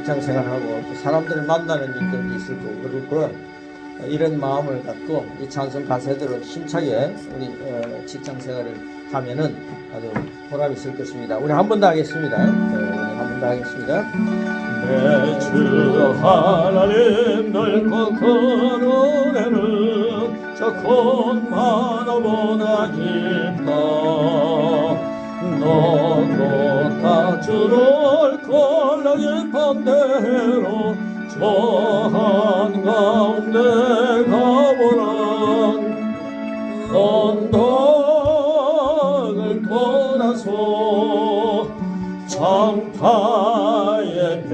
직장 생활하고 또 사람들을 만나는 일들이 있을 거고 그럴 거야. 이런 마음을 갖고 이 찬송 가사대로 힘차게 우리 직장 생활을 하면은 아주 보람 있을 것입니다. 우리 한 번 더 하겠습니다. 우리 한 번 더 하겠습니다. 내 주 하나님 넓고 큰 은혜는 저 큰 만화보다 깊다. 너도 다 주를 꼴라 깊은 대로 저 한가운데 가보라. 언덕을 떠나서 창파에 배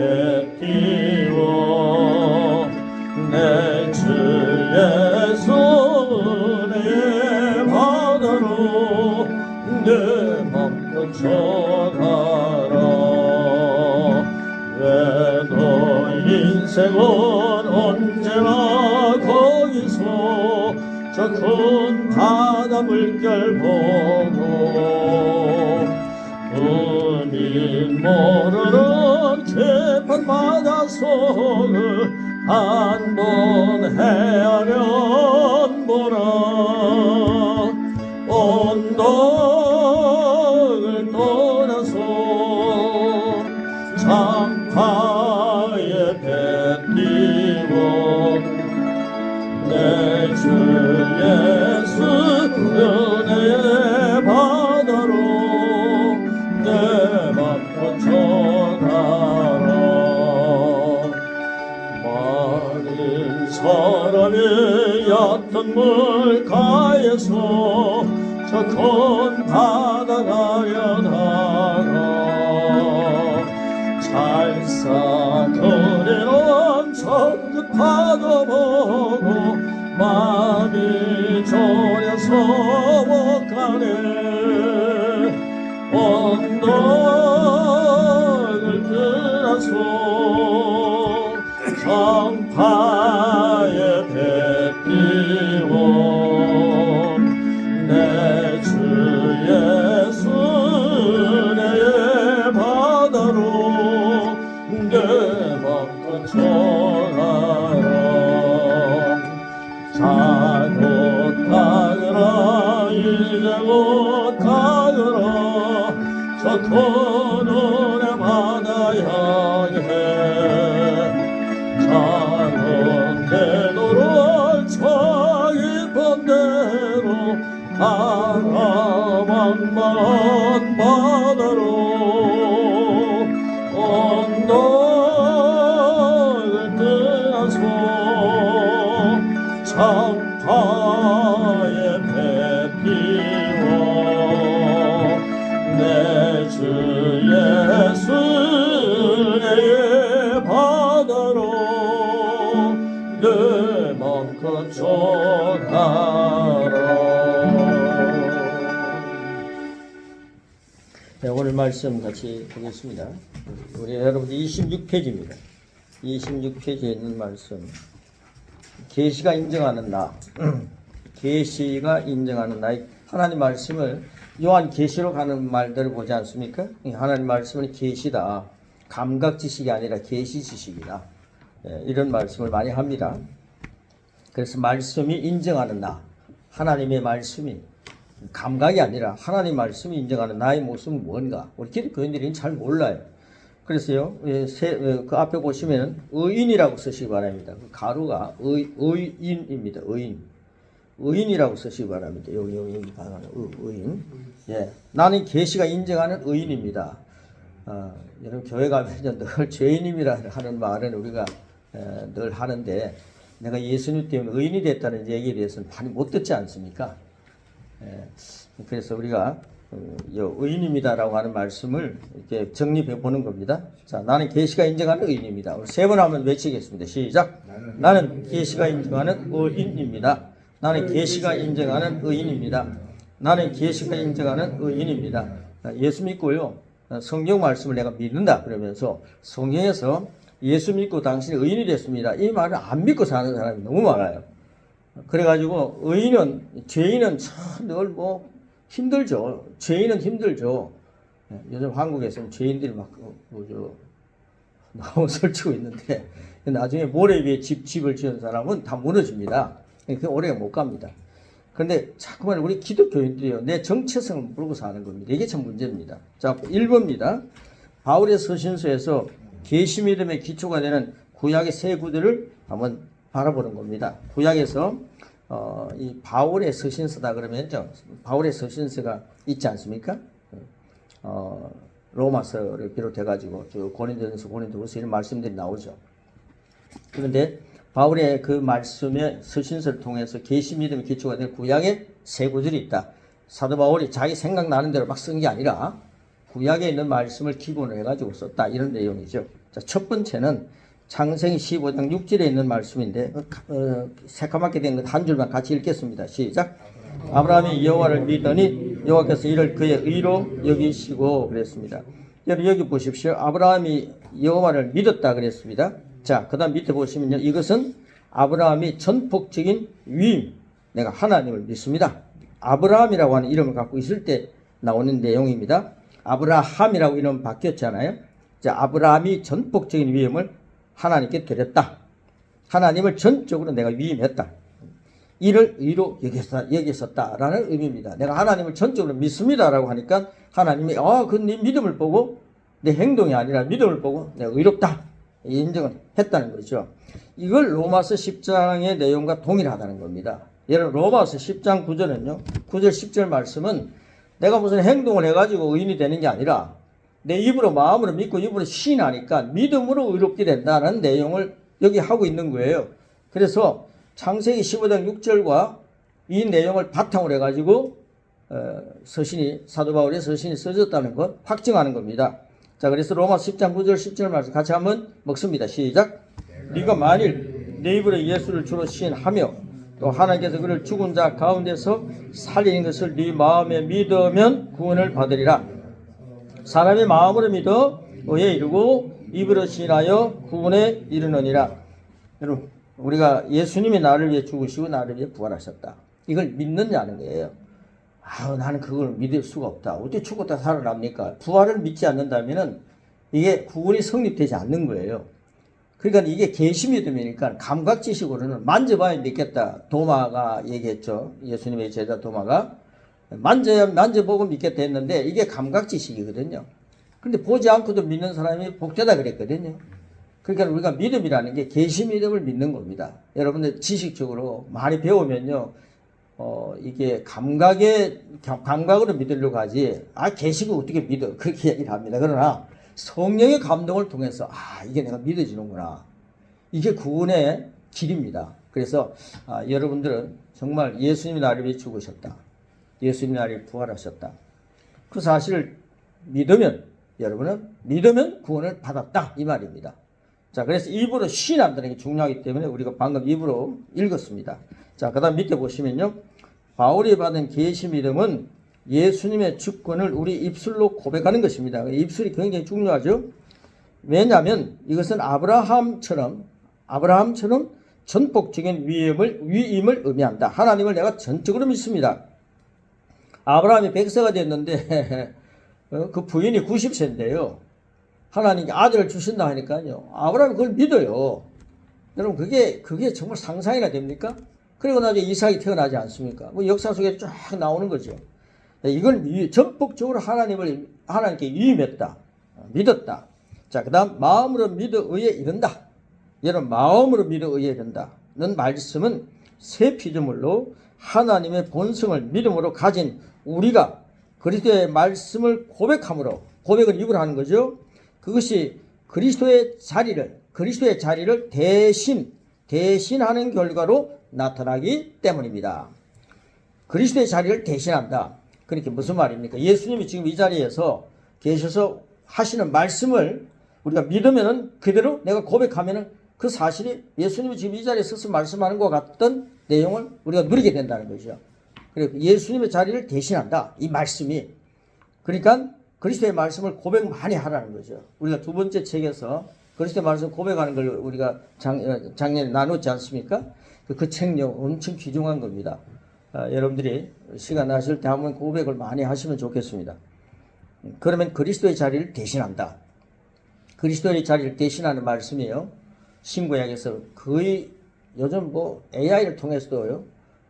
띄워 내 주 예수 은혜의 바다로 내 맘껏 져가라. 왜 너 인생은 언제나 거기서 저 큰 바다 물결 보고 은인 모르는 깊은 바다 속을 한번 헤아려 보라. 언덕을 떠나서 창파에 배 띄워 내 주 예수 은혜의 바다로 내 맘껏 져가라. 많은 사람이 얕은 물가에서 저 큰 바다 가려다가 찰싹거리는 성끝 파도 보고 마음이 졸여서 못 가네. 언덕을 떠나서 창파에 배 띄워 내 주 예수 은혜의 바다로 내 맘껏 져가라. 자곧 가거라 이제 곧 가거라 저 큰 은혜 바다 향해. 작은 대로를 저 깊은 대로 가라망망한 바다로 언덕을 떠나서 창파에 배 띄워 내 주 예수 은혜의 바다로 내 맘껏 져가라. 네, 오늘 말씀 같이 보겠습니다. 우리 여러분 26페이지입니다. 26페이지에 있는 말씀. 계시가 인정하는 나. 계시가 인정하는 나. 하나님 말씀을 요한 계시로 가는 말들을 보지 않습니까? 하나님 말씀은 계시다. 감각 지식이 아니라 계시 지식이다. 이런 말씀을 많이 합니다. 그래서 말씀이 인정하는 나. 하나님의 말씀이 감각이 아니라 하나님 말씀이 인정하는 나의 모습은 뭔가. 우리 기독교인들이 잘 몰라요. 그래서요, 그 앞에 보시면 의인이라고 쓰시기 바랍니다. 그 가루가 의인입니다. 의인이라고 쓰시기 바랍니다. 여기 의인. 예, 나는 계시가 인정하는 의인입니다. 여러분 교회 가면 늘 죄인임이라 하는 말은 우리가 늘 하는데 내가 예수님 때문에 의인이 됐다는 얘기에 대해서는 많이 못 듣지 않습니까? 그래서 우리가 의인입니다라고 하는 말씀을 이렇게 정립해 보는 겁니다. 자, 나는 계시가 인정하는 의인입니다. 우리 세 번 한번 외치겠습니다. 시작. 나는 계시가 인정하는 의인입니다. 나는 계시가 인정하는 의인입니다. 나는 계시가 인정하는 의인입니다. 예수 믿고요. 성경 말씀을 내가 믿는다 그러면서 성경에서 예수 믿고 당신이 의인이 됐습니다. 이 말을 안 믿고 사는 사람이 너무 많아요. 그래가지고 죄인은 참 늘 힘들죠. 죄인은 힘들죠. 요즘 한국에서는 죄인들이 막 너무 설치고 있는데 나중에 모래 위에 집을 지은 사람은 다 무너집니다. 그 오래 못 갑니다. 그런데 자꾸만 우리 기독교인들이요, 내 정체성을 모르고 사는 겁니다. 이게 참 문제입니다. 자, 1번입니다. 바울의 서신서에서 계시 믿음의 기초가 되는 구약의 세 구절을 한번 바라보는 겁니다. 구약에서 이 바울의 서신서다 그러면요, 바울의 서신서가 있지 않습니까? 로마서를 비롯해가지고 쭉 고린도전서, 고린도후서 이런 말씀들이 나오죠. 그런데 바울의 그 말씀의 서신서를 통해서 계시 믿음의 기초가 된 구약의 세 구절이 있다. 사도 바울이 자기 생각나는 대로 막 쓴 게 아니라 구약에 있는 말씀을 기본으로 해가지고 썼다, 이런 내용이죠. 자, 첫 번째는 창세기 15장 6절에 있는 말씀인데 새까맣게 된 것 한 줄만 같이 읽겠습니다. 시작. 아브라함이 여호와를 믿더니 여호와께서 이를 그의 의로 여기시고 그랬습니다. 여기 보십시오. 아브라함이 여호와를 믿었다 그랬습니다. 자, 그 다음 밑에 보시면요, 이것은 아브라함이 전폭적인 위임, 내가 하나님을 믿습니다. 아브라함이라고 하는 이름을 갖고 있을 때 나오는 내용입니다. 아브라함이라고 이름 바뀌었잖아요. 자, 아브라함이 전폭적인 위임을 하나님께 드렸다. 하나님을 전적으로 내가 위임했다. 이를 의로 여겼었다라는 의미입니다. 내가 하나님을 전적으로 믿습니다라고 하니까 하나님이 그 네 믿음을 보고, 내 행동이 아니라 믿음을 보고 내가 의롭다 인정을 했다는 거죠. 이걸 로마서 10장의 내용과 동일하다는 겁니다. 여러분, 로마서 10장 9절은요, 9절 10절 말씀은 내가 무슨 행동을 해가지고 의인이 되는 게 아니라 내 입으로 마음으로 믿고 입으로 시인하니까 믿음으로 의롭게 된다는 내용을 여기 하고 있는 거예요. 그래서 창세기 15장 6절과 이 내용을 바탕으로 해가지고 사도 바울의 서신이 써졌다는 것 확증하는 겁니다. 자, 그래서 로마 10장 9절 10절 말씀 같이 한번 먹습니다. 시작. 네가 만일 내 입으로 예수를 주로 시인하며 또 하나님께서 그를 죽은 자 가운데서 살리는 것을 네 마음에 믿으면 구원을 받으리라. 사람이 마음으로 믿어 의에 이르고 입으로 시인하여 구원에 이르느니라. 여러분, 우리가 예수님이 나를 위해 죽으시고 나를 위해 부활하셨다, 이걸 믿느냐는 거예요. 나는 그걸 믿을 수가 없다. 어떻게 죽었다 살아납니까? 부활을 믿지 않는다면은 이게 구원이 성립되지 않는 거예요. 그러니까 이게 계시 믿음이니까 감각지식으로는 만져봐야 믿겠다. 도마가 얘기했죠. 예수님의 제자 도마가 만져보고 믿겠다 했는데 이게 감각지식이거든요. 근데 보지 않고도 믿는 사람이 복되다 그랬거든요. 그러니까 우리가 믿음이라는 게 계시 믿음을 믿는 겁니다. 여러분들 지식적으로 많이 배우면요, 이게 감각으로 믿으려고 하지, 계시고 어떻게 믿어, 그렇게 얘기를 합니다. 그러나 성령의 감동을 통해서 이게 내가 믿어지는구나, 이게 구원의 길입니다. 그래서 여러분들은 정말 예수님이 나를 위해 죽으셨다, 예수님이 나를 위해 부활하셨다, 그 사실을 믿으면, 여러분은 믿으면 구원을 받았다, 이 말입니다. 자, 그래서 입으로 시인한다는 게 중요하기 때문에 우리가 방금 입으로 읽었습니다. 자, 그 다음 밑에 보시면요, 바울이 받은 계시 믿음은 예수님의 주권을 우리 입술로 고백하는 것입니다. 입술이 굉장히 중요하죠. 왜냐하면 이것은 아브라함처럼 전폭적인 위임을 의미한다. 하나님을 내가 전적으로 믿습니다. 아브라함이 100세가 됐는데 그 부인이 90세인데요. 하나님께 아들을 주신다 하니까요, 아브라함이 그걸 믿어요. 여러분, 그게 정말 상상이나 됩니까? 그리고 나중에 이삭이 태어나지 않습니까? 역사 속에 쫙 나오는 거죠. 이걸 전폭적으로 하나님께 위임했다, 믿었다. 자, 그 다음 마음으로 믿어 의에 이른다. 여러분, 마음으로 믿어 의에 이른다는 말씀은 새 피조물로 하나님의 본성을 믿음으로 가진 우리가 그리스도의 말씀을 고백함으로, 고백을 입으로 하는 거죠. 그것이 그리스도의 자리를 대신하는 결과로 나타나기 때문입니다. 그리스도의 자리를 대신한다. 그러니까 무슨 말입니까? 예수님이 지금 이 자리에서 계셔서 하시는 말씀을 우리가 믿으면은, 그대로 내가 고백하면은 그 사실이 예수님이 지금 이 자리에 서서 말씀하는 것 같던 내용을 우리가 누리게 된다는 거죠. 그리고 예수님의 자리를 대신한다, 이 말씀이. 그러니까 그리스도의 말씀을 고백 많이 하라는 거죠. 우리가 두 번째 책에서 그리스도의 말씀 고백하는 걸 우리가 작년에 나눴지 않습니까? 그 책력 엄청 귀중한 겁니다. 여러분들이 시간 나실 때 한번 고백을 많이 하시면 좋겠습니다. 그러면 그리스도의 자리를 대신한다. 그리스도의 자리를 대신하는 말씀이에요. 신구약에서 거의 요즘 뭐 AI를 통해서도요.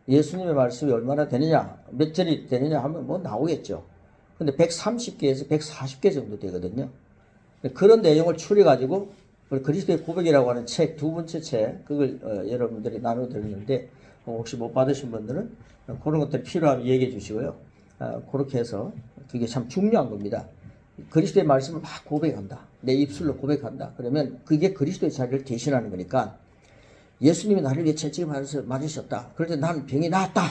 예수님의 말씀이 얼마나 되느냐, 몇 절이 되느냐 하면 뭐 나오겠죠. 근데 130개에서 140개 정도 되거든요. 그런 내용을 추려가지고 그리스도의 고백이라고 하는 책, 두 번째 책, 그걸 여러분들이 나눠드렸는데 혹시 못 받으신 분들은 그런 것들 필요하면 얘기해 주시고요. 그렇게 해서 그게 참 중요한 겁니다. 그리스도의 말씀을 막 고백한다. 내 입술로 고백한다. 그러면 그게 그리스도의 자리를 대신하는 거니까 예수님이 나를 위해 채찍을 맞으셨다. 그럴 때 나는 병이 나았다.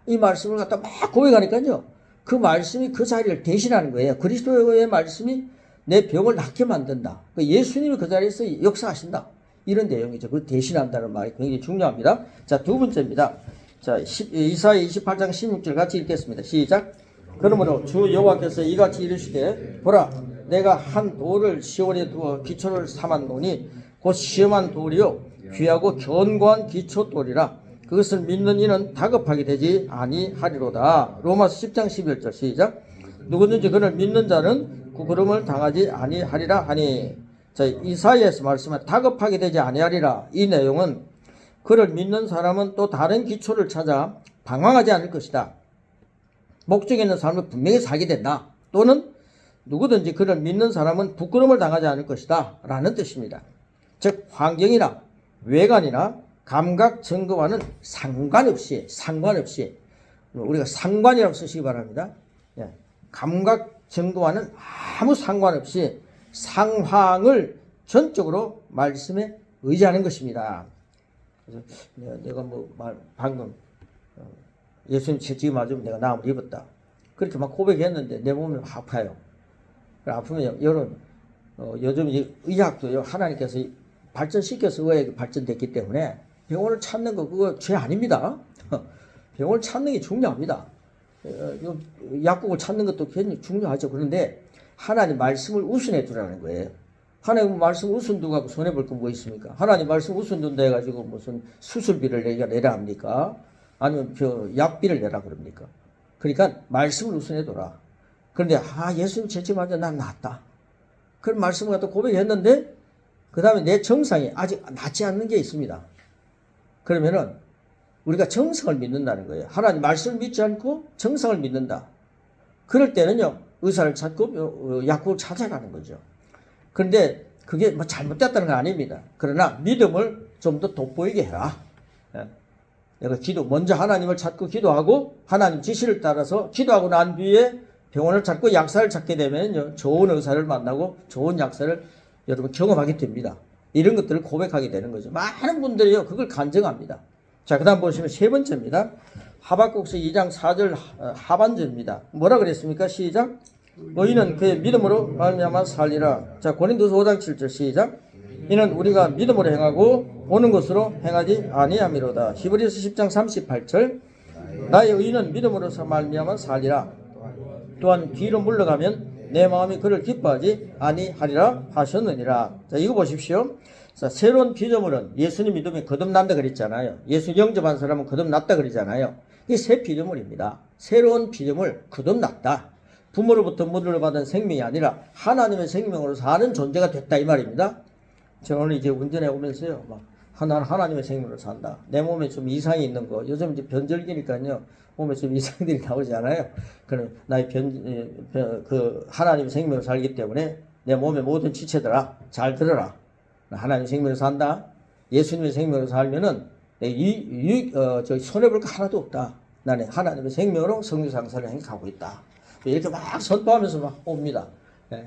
이 말씀을 갖다 막 고백하니까요. 그 말씀이 그 자리를 대신하는 거예요. 그리스도의 말씀이 내 병을 낫게 만든다. 예수님이 그 자리에서 역사하신다. 이런 내용이죠. 그 대신한다는 말이 굉장히 중요합니다. 자, 두 번째입니다. 자, 이사야 28장 16절 같이 읽겠습니다. 시작. 그러므로 주 여호와께서 이같이 이르시되 보라 내가 한 돌을 시온에 두어 기초를 삼았노니 곧 시험한 돌이요 귀하고 견고한 기초돌이라 그것을 믿는 이는 다급하게 되지 아니하리로다. 로마서 10장 11절 시작. 누구든지 그를 믿는 자는 구그름을 당하지 아니하리라 하니. 자, 이사야에서 말씀한 다급하게 되지 아니하리라. 이 내용은 그를 믿는 사람은 또 다른 기초를 찾아 방황하지 않을 것이다. 목적에 있는 삶을 분명히 살게 된다. 또는 누구든지 그를 믿는 사람은 부끄러움을 당하지 않을 것이다. 라는 뜻입니다. 즉 환경이나 외관이나 감각 증거와는 상관없이 우리가 상관이라고 쓰시기 바랍니다. 감각 증거와는 아무 상관없이 상황을 전적으로 말씀에 의지하는 것입니다. 그래서 내가 방금 예수님 채찍 맞으면 내가 나음을 입었다. 그렇게 막 고백했는데 내 몸이 아파요. 아프면 여러분 요즘 의학도요 하나님께서 발전시켜서 의학이 발전됐기 때문에 병원을 찾는 거 그거 죄 아닙니다. 병원을 찾는 게 중요합니다. 약국을 찾는 것도 굉장히 중요하죠. 그런데 하나님 말씀을 우선해 두라는 거예요. 하나님 말씀 우선 두고 손해볼 건 뭐 있습니까? 하나님 말씀 우선 둔다 해가지고 무슨 수술비를 내라 합니까? 아니면 약비를 내라 그럽니까? 그러니까 말씀을 우선해 둬라. 그런데 예수님 채찍 맞아 난 낫다. 그런 말씀을 갖다 고백했는데 그 다음에 내 정상이 아직 낫지 않는 게 있습니다. 그러면은 우리가 정성을 믿는다는 거예요. 하나님 말씀을 믿지 않고 정성을 믿는다. 그럴 때는요 의사를 찾고 약국을 찾아가는 거죠. 그런데 그게 뭐 잘못됐다는 건 아닙니다. 그러나 믿음을 좀 더 돋보이게 해라. 내가 먼저 하나님을 찾고 기도하고 하나님 지시를 따라서 기도하고 난 뒤에 병원을 찾고 약사를 찾게 되면요 좋은 의사를 만나고 좋은 약사를 여러분 경험하게 됩니다. 이런 것들을 고백하게 되는 거죠. 많은 분들이요 그걸 간증합니다. 자, 그 다음 보시면 세 번째입니다. 하박국서 2장 4절 하반절입니다. 뭐라 그랬습니까? 시작. 의인은 그의 믿음으로 말미암아 살리라. 자, 고린도서 5장 7절 시작. 이는 우리가 믿음으로 행하고 보는 것으로 행하지 아니함이로다. 히브리서 10장 38절. 나의 의인은 믿음으로서 말미암아 살리라. 또한 뒤로 물러가면 내 마음이 그를 기뻐하지 아니하리라 하셨느니라. 자, 이거 보십시오. 자, 새로운 피조물은 예수님 믿으면 거듭난다 그랬잖아요. 예수 영접한 사람은 거듭났다 그러잖아요. 이게 새 피조물입니다. 새로운 피조물 거듭났다. 부모로부터 물을 받은 생명이 아니라 하나님의 생명으로 사는 존재가 됐다 이 말입니다. 저는 오늘 이제 운전해 오면서요, 하나님의 생명으로 산다. 내 몸에 좀 이상이 있는 거, 요즘 이제 변절기니까요, 몸에 좀 이상들이 나오잖아요. 그럼 나의 하나님의 생명으로 살기 때문에 내 몸의 모든 지체들아, 잘 들어라. 하나님의 생명으로 산다. 예수님의 생명으로 살면은 손해볼 거 하나도 없다. 나는 하나님의 생명으로 성교상사를 행하고 있다. 이렇게 막 선포하면서 막 옵니다.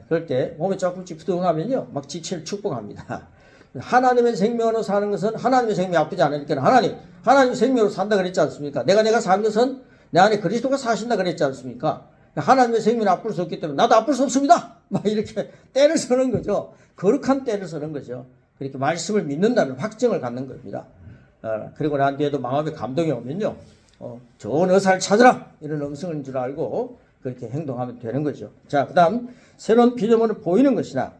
그럴 때 몸에 조금씩 부둥하면요, 막 지체를 축복합니다. 하나님의 생명으로 사는 것은 하나님의 생명이 아프지 않으니까 하나님의 생명으로 산다 그랬지 않습니까? 내가 산 것은 내 안에 그리스도가 사신다 그랬지 않습니까? 하나님의 생명이 아플 수 없기 때문에 나도 아플 수 없습니다. 막 이렇게 때를 서는 거죠. 거룩한 때를 서는 거죠. 그렇게 말씀을 믿는다는 확정을 갖는 겁니다. 그리고 난 뒤에도 마음에 감동이 오면요, 좋은 의사를 찾으라 이런 음성인 줄 알고 그렇게 행동하면 되는 거죠. 자, 그 다음 새로운 피조물은 보이는 것이나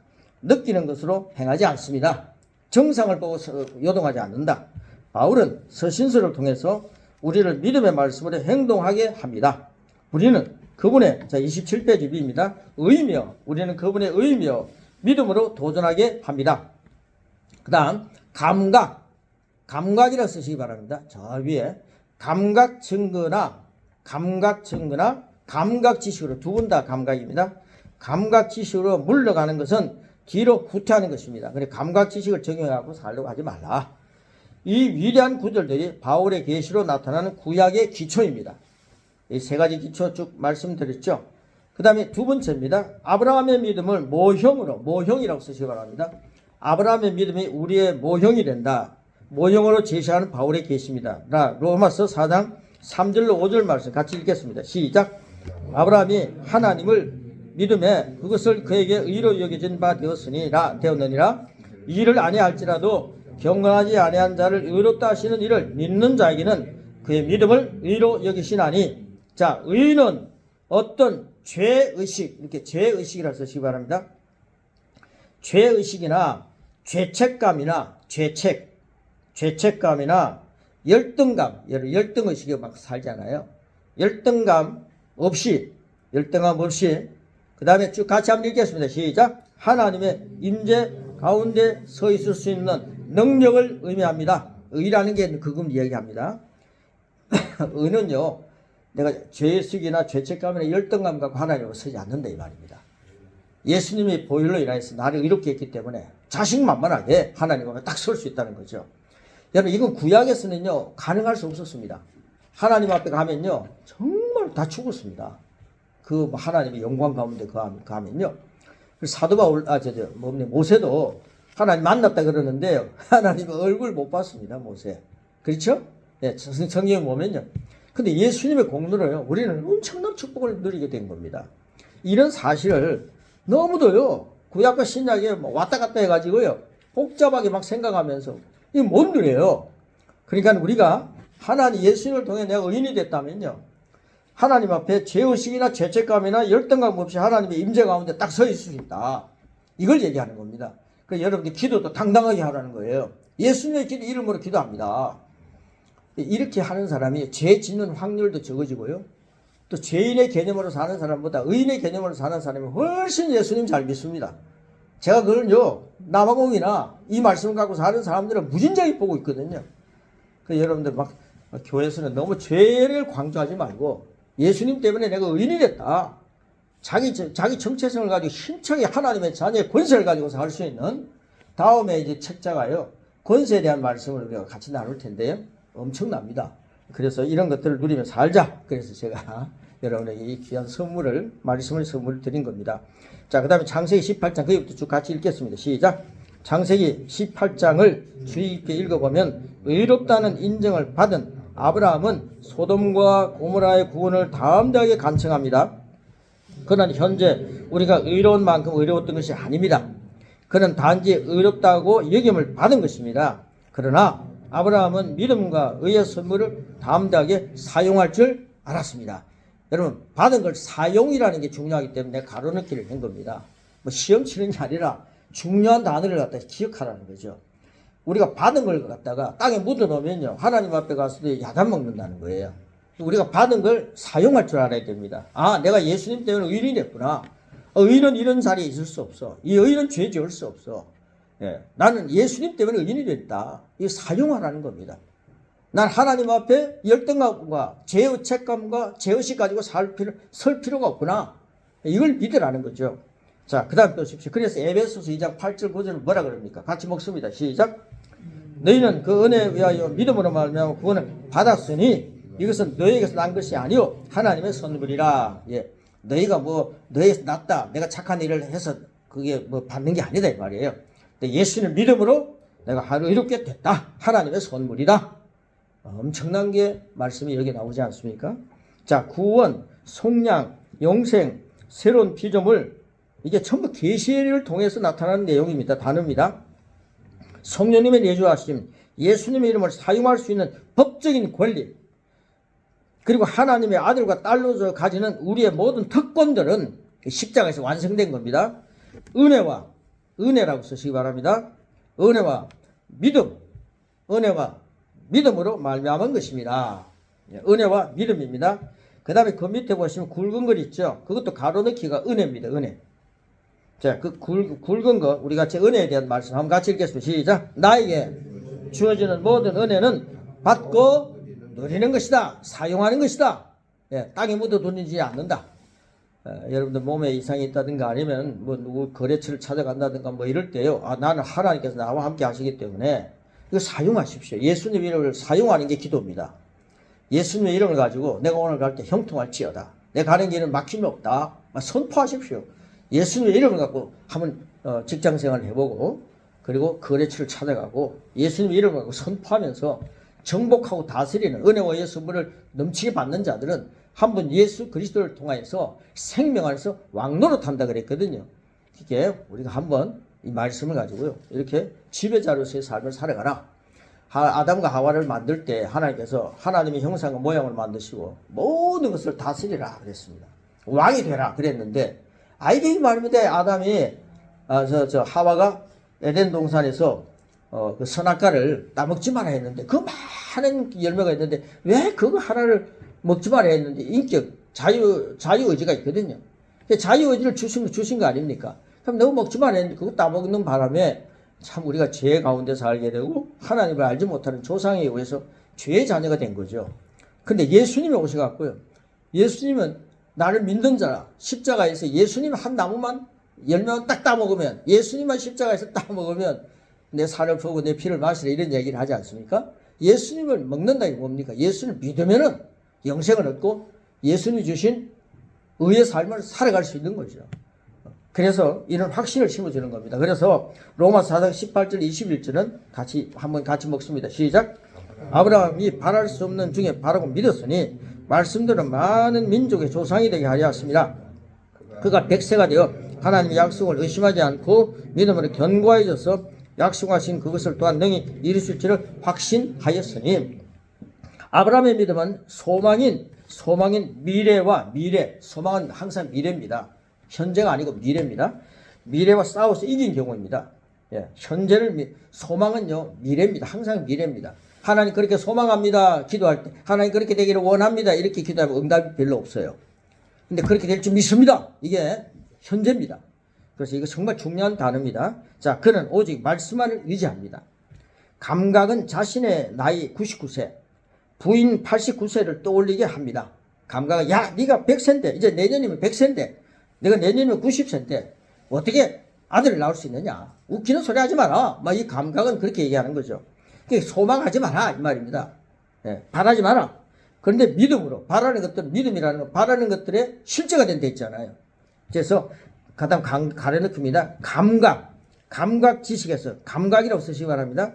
느끼는 것으로 행하지 않습니다. 정상을 보고 요동하지 않는다. 바울은 서신서를 통해서 우리를 믿음의 말씀으로 행동하게 합니다. 우리는 그분의, 자 27페이지 B입니다. 우리는 그분의 의며 믿음으로 도전하게 합니다. 그 다음 감각이라고 쓰시기 바랍니다. 저 위에 감각 증거나 감각 지식으로 두 분 다 감각입니다. 감각 지식으로 물러가는 것은 뒤로 후퇴하는 것입니다. 그래 감각 지식을 적용하고 살려고 하지 말라. 이 위대한 구절들이 바울의 계시로 나타나는 구약의 기초입니다. 이 세 가지 기초 쭉 말씀드렸죠. 그 다음에 두 번째입니다. 아브라함의 믿음을 모형이라고 쓰시기 바랍니다. 아브라함의 믿음이 우리의 모형이 된다. 모형으로 제시하는 바울의 계시입니다. 로마서 4장 3절로 5절 말씀 같이 읽겠습니다. 시작. 아브라함이 하나님을 믿음에 그것을 그에게 의로 여겨진 바 되었느니라. 이를 아니할지라도 경건하지 아니한 자를 의롭다 하시는 이를 믿는 자에게는 그의 믿음을 의로 여기시나니. 자, 의는 어떤 죄의식, 이렇게 죄의식이라고 쓰시기 바랍니다. 죄의식이나 죄책감이나 죄책감이나 열등감, 열등의식이 막 살잖아요. 열등감 없이, 그 다음에 쭉 같이 한번 읽겠습니다. 시작. 하나님의 임재 가운데 서 있을 수 있는 능력을 의미합니다. 의라는 게 그걸 이야기합니다. 의는요, 내가 죄의식이나 죄책감이나 열등감 갖고 하나님 앞에 서지 않는다 이 말입니다. 예수님이 보혈로 인하여서 나를 의롭게 했기 때문에 자신만만하게 하나님 앞에 딱 설 수 있다는 거죠. 여러분 이건 구약에서는요 가능할 수 없었습니다. 하나님 앞에 가면요 정말 다 죽었습니다. 그 하나님의 영광 가운데 가면요. 사도 바울 모세도 하나님 만났다 그러는데요 하나님의 얼굴 못 봤습니다. 모세. 그렇죠? 네, 성경에 보면요. 근데 예수님의 공로로요 우리는 엄청난 축복을 누리게 된 겁니다. 이런 사실을 너무도요 구약과 신약에 왔다 갔다 해가지고요 복잡하게 막 생각하면서 이게 못 누려요. 그러니까 우리가 하나님 예수님을 통해 내가 의인이 됐다면요 하나님 앞에 죄의식이나 죄책감이나 열등감 없이 하나님의 임재 가운데 딱 서 있을 수 있다. 이걸 얘기하는 겁니다. 그래서 여러분들 기도도 당당하게 하라는 거예요. 예수님의 이름으로 기도합니다. 이렇게 하는 사람이 죄 짓는 확률도 적어지고요. 또 죄인의 개념으로 사는 사람보다 의인의 개념으로 사는 사람이 훨씬 예수님 잘 믿습니다. 제가 그걸요 남아공이나 이 말씀을 갖고 사는 사람들은 무진장히 보고 있거든요. 그래서 여러분들 막 교회에서는 너무 죄를 강조하지 말고 예수님 때문에 내가 의인이 됐다. 자기 정체성을 가지고 힘차게 하나님의 자녀의 권세를 가지고 살 수 있는 다음에 이제 책자가요 권세에 대한 말씀을 우리가 같이 나눌 텐데요. 엄청납니다. 그래서 이런 것들을 누리며 살자. 그래서 제가 여러분에게 이 귀한 말씀을 선물을 드린 겁니다. 자, 그 다음에 창세기 18장, 거기부터 쭉 같이 읽겠습니다. 시작. 창세기 18장을 주의 깊게 읽어보면 의롭다는 인정을 받은 아브라함은 소돔과 고모라의 구원을 담대하게 간청합니다. 그러나 현재 우리가 의로운 만큼 의로웠던 것이 아닙니다. 그는 단지 의롭다고 여김을 받은 것입니다. 그러나 아브라함은 믿음과 의의 선물을 담대하게 사용할 줄 알았습니다. 여러분 받은 걸 사용이라는 게 중요하기 때문에 가로넣기를 한 겁니다. 뭐 시험 치는 게 아니라 중요한 단어를 갖다 기억하라는 거죠. 우리가 받은 걸 갖다가 땅에 묻어놓으면요 하나님 앞에 가서도 야단 먹는다는 거예요. 우리가 받은 걸 사용할 줄 알아야 됩니다. 아, 내가 예수님 때문에 의인이 됐구나. 의인은 이런 자리에 있을 수 없어. 이 의인은 죄 지을 수 없어. 예, 나는 예수님 때문에 의인이 됐다. 이거 사용하라는 겁니다. 난 하나님 앞에 열등감과 죄의책감과 죄의식 가지고 설 필요가 없구나. 이걸 믿으라는 거죠. 자, 그 다음 보십시오. 그래서 에베소서 2장 8절 9절은 뭐라 그럽니까? 같이 먹습니다. 시작. 너희는 그 은혜에 의하여 믿음으로 말미암아 구원을 받았으니 이것은 너희에게서 난 것이 아니요 하나님의 선물이라. 예, 너희가 너희에서 났다. 내가 착한 일을 해서 그게 받는 게 아니다 이 말이에요. 예수님 믿음으로 내가 의롭게 됐다. 하나님의 선물이다. 엄청난 게 말씀이 여기 나오지 않습니까? 자, 구원, 속량, 영생, 새로운 피조물 이게 전부 계시를 통해서 나타나는 내용입니다. 단어입니다. 성령님의 내주하심, 예수님의 이름을 사용할 수 있는 법적인 권리, 그리고 하나님의 아들과 딸로서 가지는 우리의 모든 특권들은 십자가에서 완성된 겁니다. 은혜라고 쓰시기 바랍니다. 은혜와 믿음으로 말미암은 것입니다. 은혜와 믿음입니다. 그 다음에 그 밑에 보시면 굵은 글 있죠. 그것도 가로넣기가 은혜입니다. 은혜. 자, 그 굵은 거, 우리 같이 은혜에 대한 말씀 한번 같이 읽겠습니다. 시작. 나에게 주어지는 모든 은혜는 받고 누리는 것이다. 사용하는 것이다. 예, 땅에 묻어두지 않는다. 여러분들 몸에 이상이 있다든가 아니면 뭐 누구 거래처를 찾아간다든가 뭐 이럴 때요. 아, 나는 하나님께서 나와 함께 하시기 때문에 이거 사용하십시오. 예수님 이름을 사용하는 게 기도입니다. 예수님의 이름을 가지고 내가 오늘 갈 때 형통할지어다. 내가 가는 길은 막힘이 없다. 선포하십시오. 예수님의 이름을 갖고 한번 직장생활을 해보고 그리고 거래처를 찾아가고 예수님의 이름을 갖고 선포하면서 정복하고 다스리는 은혜와 예수님을 넘치게 받는 자들은 한번 예수 그리스도를 통하여서 생명 안에서 왕노릇한다 그랬거든요. 이게 우리가 한번 이 말씀을 가지고요. 이렇게 지배자로서의 삶을 살아가라. 아담과 하와를 만들 때 하나님께서 하나님의 형상과 모양을 만드시고 모든 것을 다스리라 그랬습니다. 왕이 되라 그랬는데 이게 이 말인데 아담이 하와가 에덴 동산에서 그 선악과를 따먹지 마라 했는데 그 많은 열매가 있는데 왜 그거 하나를 먹지 말아야 했는데 인격, 자유의지가 있거든요. 자유의지를 주신 거 아닙니까? 그럼 너무 먹지 말아야 했는데 그거 따먹는 바람에 참 우리가 죄 가운데 살게 되고 하나님을 알지 못하는 조상에 의해서 죄의 자녀가 된 거죠. 근데 예수님이 오셔갖고요. 예수님은 나를 믿는 자라 십자가에서 예수님 한 나무만 열매만 딱 따먹으면 예수님만 십자가에서 따먹으면 내 살을 보고 내 피를 마시라 이런 얘기를 하지 않습니까? 예수님을 먹는다 이게 뭡니까? 예수를 믿으면은 영생을 얻고 예수님이 주신 의의 삶을 살아갈 수 있는 거죠. 그래서 이런 확신을 심어주는 겁니다. 그래서 로마서 4장 18절 21절은 한번 같이 먹습니다. 시작. 아브라함이 바랄 수 없는 중에 바라고 믿었으니 말씀대로 많은 민족의 조상이 되게 하려 하였습니다. 그가 100세가 되어 하나님의 약속을 의심하지 않고 믿음으로 견고해져서 약속하신 그것을 또한 능히 이루실지를 확신하였으니 아브라함의 믿음은 소망인 미래와 소망은 항상 미래입니다. 현재가 아니고 미래입니다. 미래와 싸워서 이긴 경우입니다. 예, 소망은요, 미래입니다. 항상 미래입니다. 하나님 그렇게 소망합니다. 기도할 때. 하나님 그렇게 되기를 원합니다. 이렇게 기도하면 응답이 별로 없어요. 근데 그렇게 될 줄 믿습니다. 이게 현재입니다. 그래서 이거 정말 중요한 단어입니다. 자, 그는 오직 말씀만을 의지합니다. 감각은 자신의 나이 99세, 부인 89세를 떠올리게 합니다. 감각은 야 네가 100세인데 이제 내년이면 100세인데 내가 내년이면 90세인데 어떻게 아들을 낳을 수 있느냐. 웃기는 소리 하지 마라. 이 감각은 그렇게 얘기하는 거죠. 소망하지 마라 이 말입니다. 예, 바라지 마라. 그런데 믿음으로 바라는 것들은 믿음이라는 건 바라는 것들의 실제가 된 데 있잖아요. 그래서 가장 가려놓습니다. 감각 지식에서 감각이라고 쓰시기 바랍니다.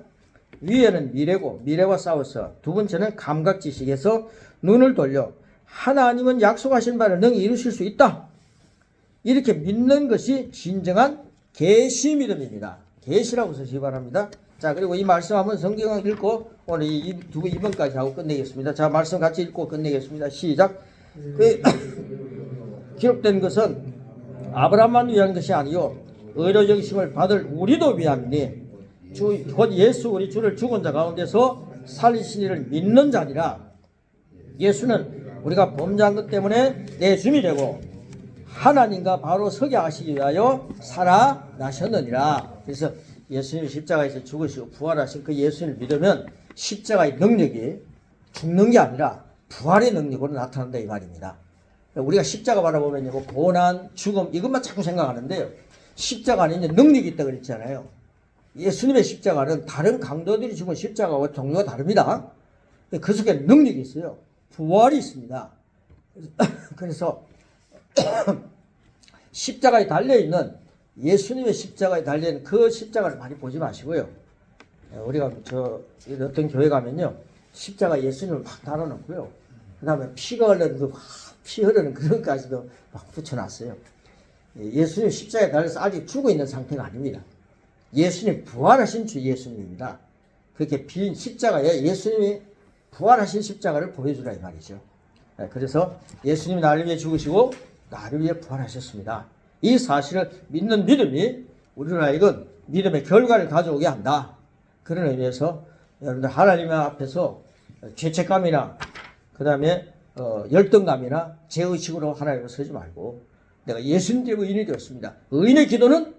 위에는 미래고 미래와 싸워서 두 번째는 감각 지식에서 눈을 돌려 하나님은 약속하신 바를 능히 이루실 수 있다. 이렇게 믿는 것이 진정한 계시 믿음입니다. 계시라고 쓰시기 바랍니다. 자, 그리고 이 말씀 한번 성경을 읽고 오늘 이 2번까지 하고 끝내겠습니다. 자, 말씀 같이 읽고 끝내겠습니다. 시작. 기록된 것은 아브라함만 위한 것이 아니요 의로 여기심을 받을 우리도 위함이니 곧 예수 우리 주를 죽은 자 가운데서 살리신 이를 믿는 자니라. 예수는 우리가 범죄한 것 때문에 내 주이 되고 하나님과 바로 서게 하시기 위하여 살아나셨느니라. 그래서 예수님이 십자가에서 죽으시고 부활하신 그 예수님을 믿으면 십자가의 능력이 죽는 게 아니라 부활의 능력으로 나타난다 이 말입니다. 우리가 십자가 바라보면 고난, 죽음 이것만 자꾸 생각하는데요. 십자가 안에 능력이 있다고 그랬잖아요. 예수님의 십자가는 다른 강도들이 죽은 십자가와 종류가 다릅니다. 그 속에 능력이 있어요. 부활이 있습니다. 그래서 십자가에 달려있는 예수님의 십자가에 달려있는 그 십자가를 많이 보지 마시고요. 우리가 어떤 교회 가면요. 십자가 예수님을 막 달아놓고요. 그 다음에 피가 흐르는 피 흐르는 그런 것까지도 막 붙여놨어요. 예수님 십자가에 달려서 아직 죽어 있는 상태가 아닙니다. 예수님 부활하신 주 예수님입니다. 그렇게 빈 십자가에 예수님이 부활하신 십자가를 보여주라 이 말이죠. 그래서 예수님이 나를 위해 죽으시고 나를 위해 부활하셨습니다. 이 사실을 믿는 믿음이 우리나라에는 믿음의 결과를 가져오게 한다. 그런 의미에서 여러분들 하나님 앞에서 죄책감이나 그 다음에 열등감이나 죄의식으로 하나님을 서지 말고 내가 예수님 때문에 의인이 되었습니다. 의인의 기도는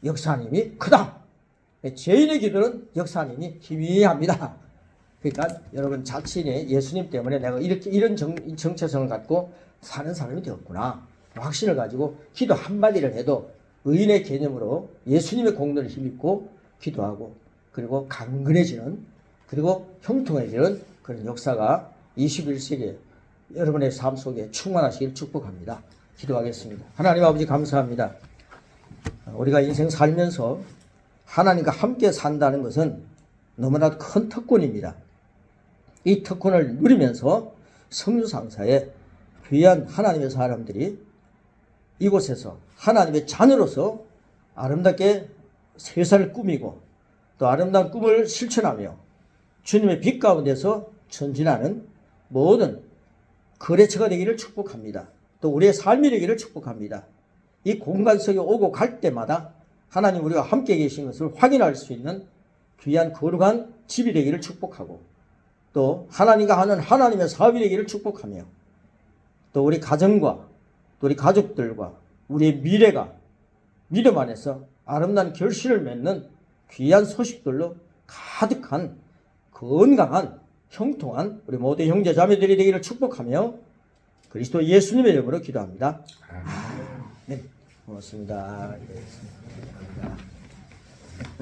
역사님이 크다. 죄인의 기도는 역사님이 희미합니다. 그러니까 여러분 자신의 예수님 때문에 내가 이렇게 이런 정체성을 갖고 사는 사람이 되었구나. 확신을 가지고 기도 한마디를 해도 의인의 개념으로 예수님의 공로를 힘입고 기도하고 그리고 강건해지는 그리고 형통해지는 그런 역사가 21세기에 여러분의 삶 속에 충만하시길 축복합니다. 기도하겠습니다. 하나님 아버지 감사합니다. 우리가 인생 살면서 하나님과 함께 산다는 것은 너무나 큰 특권입니다. 이 특권을 누리면서 성주상사에 귀한 하나님의 사람들이 이곳에서 하나님의 자녀로서 아름답게 세상을 꾸미고 또 아름다운 꿈을 실천하며 주님의 빛 가운데서 전진하는 모든 거래처가 되기를 축복합니다. 또 우리의 삶이 되기를 축복합니다. 이 공간 속에 오고 갈 때마다 하나님 우리가 함께 계신 것을 확인할 수 있는 귀한 거룩한 집이 되기를 축복하고 또 하나님과 하는 하나님의 사업이 되기를 축복하며 또 우리 가정과 또 우리 가족들과 우리의 미래가 믿음 안에서 아름다운 결실을 맺는 귀한 소식들로 가득한 건강한 형통한 우리 모든 형제 자매들이 되기를 축복하며 그리스도 예수님의 이름으로 기도합니다. 아멘. 고맙습니다. 네, 감사합니다.